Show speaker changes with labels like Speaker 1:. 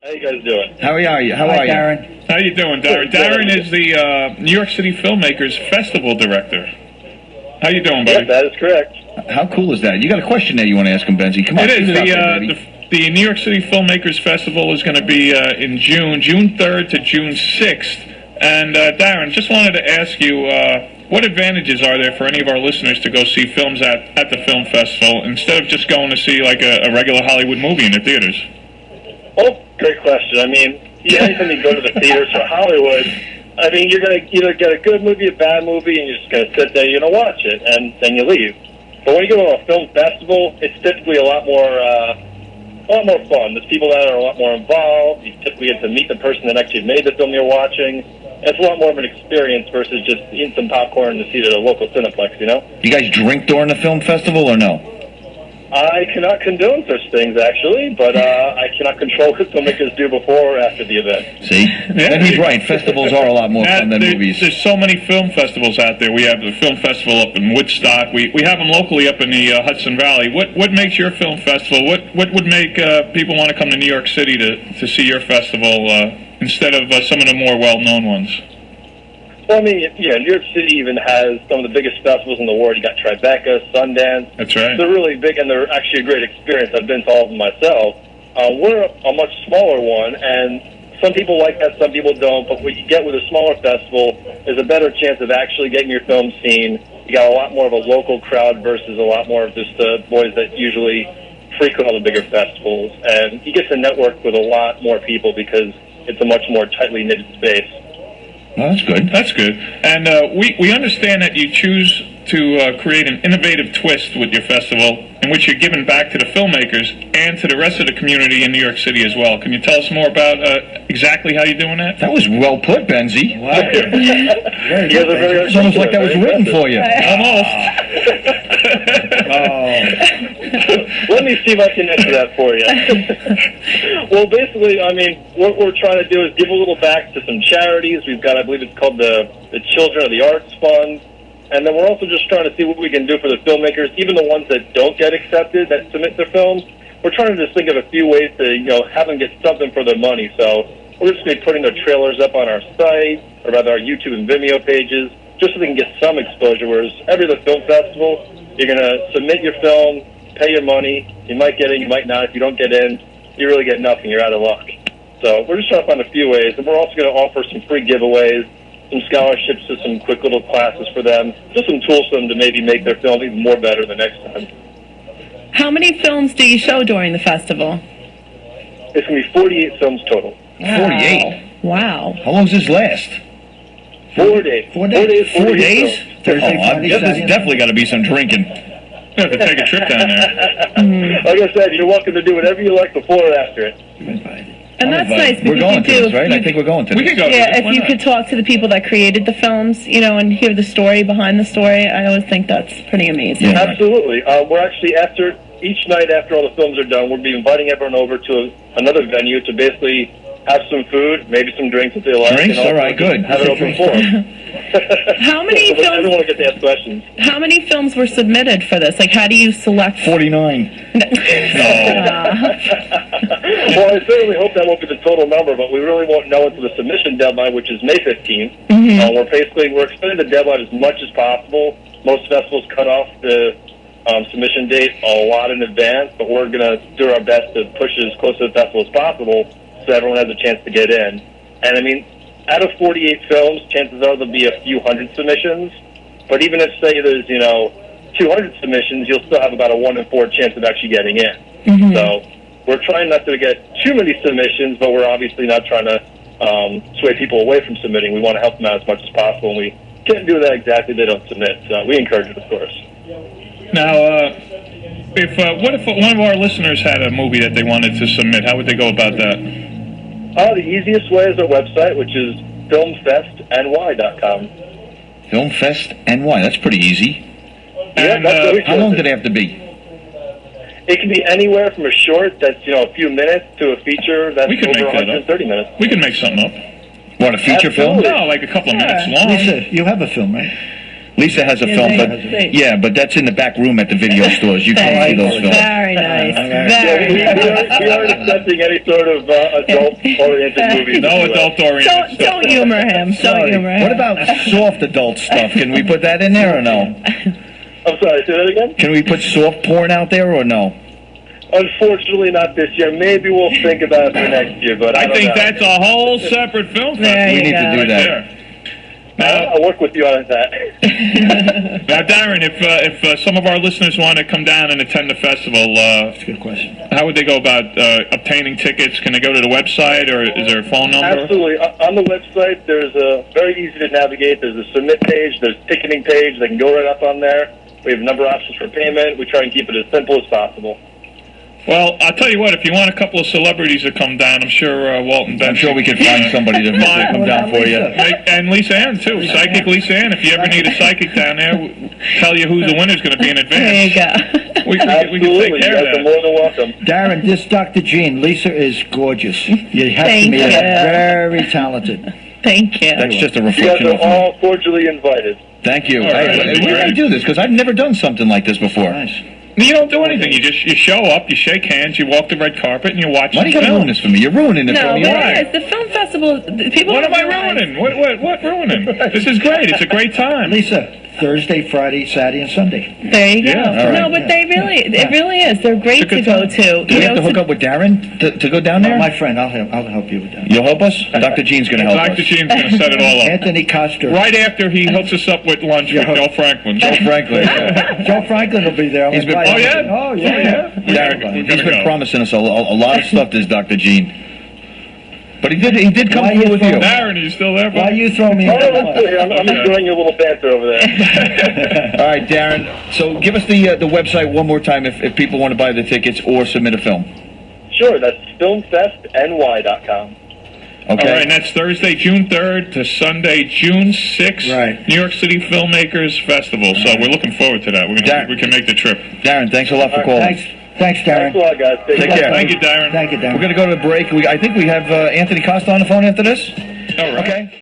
Speaker 1: How you guys doing?
Speaker 2: How are you? How are you?
Speaker 3: Darren.
Speaker 4: How you doing, Darren? Darren is the New York City Filmmakers Festival Director. How you doing, buddy?
Speaker 1: Yes, that is correct.
Speaker 2: How cool is that? You got a question there you want to ask him, Benzie? Come on.
Speaker 4: It is.
Speaker 2: The
Speaker 4: The New York City Filmmakers Festival is going to be in June 3rd to June 6th. And Darren, just wanted to ask you, what advantages are there for any of our listeners to go see films at the film festival instead of just going to see like a regular Hollywood movie in the theaters?
Speaker 1: Oh, great question. I mean, anytime you go to the theaters for Hollywood, I mean, you're going to either get a good movie, a bad movie, and you're just going to sit there, you're going to watch it, and then you leave. But when you go to a film festival, it's typically a lot more fun. There's people that are a lot more involved. You typically get to meet the person that actually made the film you're watching. It's a lot more of an experience versus just eating some popcorn to see it at a local Cineplex, you know?
Speaker 2: You guys drink during the film festival or no?
Speaker 1: I cannot condone such things, actually, but I cannot control what filmmakers do before or after the event.
Speaker 2: See? And he's right. Festivals are a lot more fun than movies.
Speaker 4: There's so many film festivals out there. We have the film festival up in Woodstock. We have them locally up in the Hudson Valley. What makes your film festival? What would make people want to come to New York City to see your festival instead of some of the more well-known ones?
Speaker 1: Well, I mean, yeah, New York City even has some of the biggest festivals in the world. You got Tribeca, Sundance.
Speaker 4: That's right.
Speaker 1: They're really big, and they're actually a great experience. I've been to all of them myself. We're a much smaller one, and some people like that, some people don't. But what you get with a smaller festival is a better chance of actually getting your film seen. You got a lot more of a local crowd versus a lot more of just the boys that usually frequent all the bigger festivals. And you get to network with a lot more people because it's a much more tightly knitted space.
Speaker 2: Well, that's good.
Speaker 4: That's good. And we understand that you choose to create an innovative twist with your festival in which you're giving back to the filmmakers and to the rest of the community in New York City as well. Can you tell us more about exactly how you're doing that?
Speaker 2: That was well put, Benzie.
Speaker 3: Wow.
Speaker 2: It's almost like that was written for you.
Speaker 4: Almost.
Speaker 1: Let me see if I can answer that for you. Well, basically, I mean, what we're trying to do is give a little back to some charities. We've got, I believe it's called the Children of the Arts Fund. And then we're also just trying to see what we can do for the filmmakers, even the ones that don't get accepted, that submit their films. We're trying to just think of a few ways to, have them get something for their money. So we're just going to be putting their trailers up on our site, or rather our YouTube and Vimeo pages, just so they can get some exposure. Whereas every other film festival, you're going to submit your film, pay your money. You might get in, you might not. If you don't get in, you really get nothing. You're out of luck. So we're just trying to find a few ways. And we're also going to offer some free giveaways, some scholarships to some quick little classes for them, just some tools for them to maybe make their film even more better the next time.
Speaker 5: How many films do you show during the festival?
Speaker 1: It's going to be 48 films total.
Speaker 5: Wow.
Speaker 2: 48?
Speaker 5: Wow.
Speaker 2: How long does this last?
Speaker 1: 4 days.
Speaker 3: 4 days.
Speaker 2: 4 days?
Speaker 3: Thursday, Friday,
Speaker 2: There's
Speaker 3: Saturday.
Speaker 2: definitely got to be some drinking.
Speaker 4: You have to take a trip down there.
Speaker 1: Like I said, you're welcome to do whatever you like before or after it.
Speaker 5: And that's nice because
Speaker 2: We're going to
Speaker 5: you do.
Speaker 2: this, right? I think we're going to
Speaker 4: We
Speaker 2: this.
Speaker 4: could go.
Speaker 5: Yeah, if
Speaker 4: Why
Speaker 5: you
Speaker 4: not?
Speaker 5: could talk to the people that created the films, and hear the story behind the story, I always think that's pretty amazing.
Speaker 2: Yeah.
Speaker 1: Absolutely. We're actually, each night after all the films are done, we'll be inviting everyone over to another venue to basically have some food, maybe some drinks if they like.
Speaker 2: Drinks?
Speaker 1: And also
Speaker 2: All right, good.
Speaker 1: Have it open forum.
Speaker 5: How many
Speaker 1: So everyone
Speaker 5: films?
Speaker 1: will get to ask questions.
Speaker 5: How many films were submitted for this? Like, how do you select?
Speaker 2: 49.
Speaker 1: Well, I certainly hope that won't be the total number, but we really won't know until the submission deadline, which is May 15th. We're extending the deadline as much as possible. Most festivals cut off the submission date a lot in advance, but we're going to do our best to push it as close to the festival as possible so everyone has a chance to get in. And I mean, out of 48 films, chances are there'll be a few hundred submissions. But even if, say, there's, 200 submissions, you'll still have about a 1 in 4 chance of actually getting in. So we're trying not to get too many submissions, but we're obviously not trying to sway people away from submitting. We want to help them out as much as possible, and we can't do that exactly if they don't submit. So we encourage it, of course.
Speaker 4: Now, what if one of our listeners had a movie that they wanted to submit? How would they go about that?
Speaker 1: The easiest way is our website, which is filmfestny.com.
Speaker 2: Filmfest NY. That's pretty easy.
Speaker 1: Yeah,
Speaker 4: And,
Speaker 1: that's what we
Speaker 2: How long
Speaker 1: chose.
Speaker 2: did it have to be?
Speaker 1: It can be anywhere from a short that's, a few minutes to a feature that's
Speaker 4: We can
Speaker 1: over
Speaker 4: make that up.
Speaker 1: 130 minutes.
Speaker 4: We can make something up.
Speaker 2: What, a feature film?
Speaker 1: Absolutely.
Speaker 4: No, like a couple of minutes long.
Speaker 3: Lisa, you have a film, right?
Speaker 2: Lisa has a
Speaker 5: Yeah,
Speaker 2: film,
Speaker 5: they-
Speaker 2: but
Speaker 5: they-
Speaker 2: yeah, but that's in the back room at the video stores. You can't see those films.
Speaker 5: Very nice.
Speaker 1: Yeah,
Speaker 5: Very nice.
Speaker 1: we aren't accepting any sort of adult-oriented movies.
Speaker 4: No adult-oriented stuff.
Speaker 5: Don't humor him. Don't
Speaker 2: Sorry.
Speaker 5: humor him.
Speaker 2: What about soft adult stuff? Can we put that in there or no?
Speaker 1: I'm sorry, say that again?
Speaker 2: Can we put soft porn out there or no?
Speaker 1: Unfortunately, not this year. Maybe we'll think about it for next year, but I don't
Speaker 4: think
Speaker 1: know.
Speaker 4: that's a whole separate film
Speaker 5: There
Speaker 4: festival.
Speaker 5: you
Speaker 2: We need to
Speaker 5: go.
Speaker 2: do
Speaker 4: Right
Speaker 2: that.
Speaker 4: there. Now,
Speaker 1: I'll work with you on that.
Speaker 4: now, Darren, if some of our listeners want to come down and attend the festival,
Speaker 2: That's a good question.
Speaker 4: how would they go about obtaining tickets? Can they go to the website, or is there a phone number?
Speaker 1: Absolutely. On the website, there's a very easy to navigate. There's a submit page. There's a ticketing page. They can go right up on there. We have a number of options for payment. We try and keep it as simple as possible.
Speaker 4: Well, I'll tell you what, if you want a couple of celebrities to come down, I'm sure Walt and Ben...
Speaker 2: I'm sure we could find somebody to come down for you.
Speaker 4: And Lisa Ann, too. Psychic Lisa Ann. If you ever need a psychic down there, we'll tell you who the winner's going to be in
Speaker 5: There
Speaker 4: advance.
Speaker 5: you go.
Speaker 4: We can
Speaker 1: Absolutely.
Speaker 4: take
Speaker 1: You
Speaker 4: care
Speaker 1: guys
Speaker 4: of
Speaker 1: are
Speaker 4: that.
Speaker 1: more than welcome.
Speaker 3: Darren, this Dr. Jean, Lisa is gorgeous. You have
Speaker 5: Thank
Speaker 3: to meet her.
Speaker 5: you.
Speaker 3: Very talented.
Speaker 5: Thank you.
Speaker 2: That's just a
Speaker 1: You guys
Speaker 2: reflection
Speaker 1: are
Speaker 2: of me.
Speaker 1: all cordially invited.
Speaker 2: Thank you.
Speaker 4: All right, that'd be
Speaker 2: Where did I
Speaker 4: great.
Speaker 2: do this? Because I've never done something like this before.
Speaker 3: Nice.
Speaker 4: You don't do anything. You show up, you shake hands, you walk the red carpet, and you watch
Speaker 2: Why do you
Speaker 4: the
Speaker 2: got to ruin
Speaker 4: film.
Speaker 2: this for me? You're ruining it
Speaker 5: No,
Speaker 2: for
Speaker 5: but
Speaker 2: me.
Speaker 4: Why?
Speaker 5: it is. The film festival, people
Speaker 4: What
Speaker 5: don't
Speaker 4: am I
Speaker 5: realize-
Speaker 4: ruining? What ruining? This is great. It's a great time.
Speaker 3: Lisa, Thursday, Friday, Saturday, and Sunday.
Speaker 5: There you go.
Speaker 4: Yeah,
Speaker 2: all right.
Speaker 5: No, but they really, it really is. They're great
Speaker 4: It's a
Speaker 5: to
Speaker 4: good
Speaker 5: go
Speaker 4: time.
Speaker 5: to.
Speaker 2: Do we have to hook up with Darren to go down there?
Speaker 3: My friend, I'll help you with that.
Speaker 2: You'll help us? Dr. Jean's going to help
Speaker 4: Dr.
Speaker 2: us.
Speaker 4: Gene's going to set it all up.
Speaker 3: Anthony Costa.
Speaker 4: Right after he hooks us up with lunch with Joe Franklin.
Speaker 2: Joe Franklin. Yeah.
Speaker 3: Joe Franklin will be there.
Speaker 2: He's been-
Speaker 3: Invited.
Speaker 4: Oh, yeah?
Speaker 3: Oh, yeah.
Speaker 2: Darren,
Speaker 4: We're
Speaker 2: he's
Speaker 4: gonna
Speaker 2: been
Speaker 4: go.
Speaker 2: promising us a lot of stuff, this Dr. Gene. But he did come
Speaker 3: Why
Speaker 2: through
Speaker 3: you
Speaker 2: with
Speaker 3: throw-
Speaker 2: you.
Speaker 4: Darren, are you still there,
Speaker 3: Why
Speaker 4: bud?
Speaker 3: you throw me
Speaker 1: Oh,
Speaker 3: under the
Speaker 1: that's good.
Speaker 3: bus?
Speaker 1: I'm enjoying your little banter over there.
Speaker 2: All right, Darren. So give us the website one more time if people want to buy the tickets or submit a film.
Speaker 1: Sure, that's filmfestny.com.
Speaker 2: Okay.
Speaker 4: All right, and that's Thursday, June 3rd to Sunday, June 6th.
Speaker 3: Right.
Speaker 4: New York City Filmmakers Festival. So we're looking forward to that.
Speaker 2: Darren.
Speaker 4: We can make the trip.
Speaker 2: Darren, thanks a lot for calling.
Speaker 3: Thanks,
Speaker 1: Thanks a
Speaker 3: Darren.
Speaker 1: lot, guys.
Speaker 2: Take care.
Speaker 4: Thank you, Darren.
Speaker 3: Thank you, Darren.
Speaker 2: We're going to go to a break. I think we have Anthony Costa on the phone after this.
Speaker 4: All right.
Speaker 2: Okay.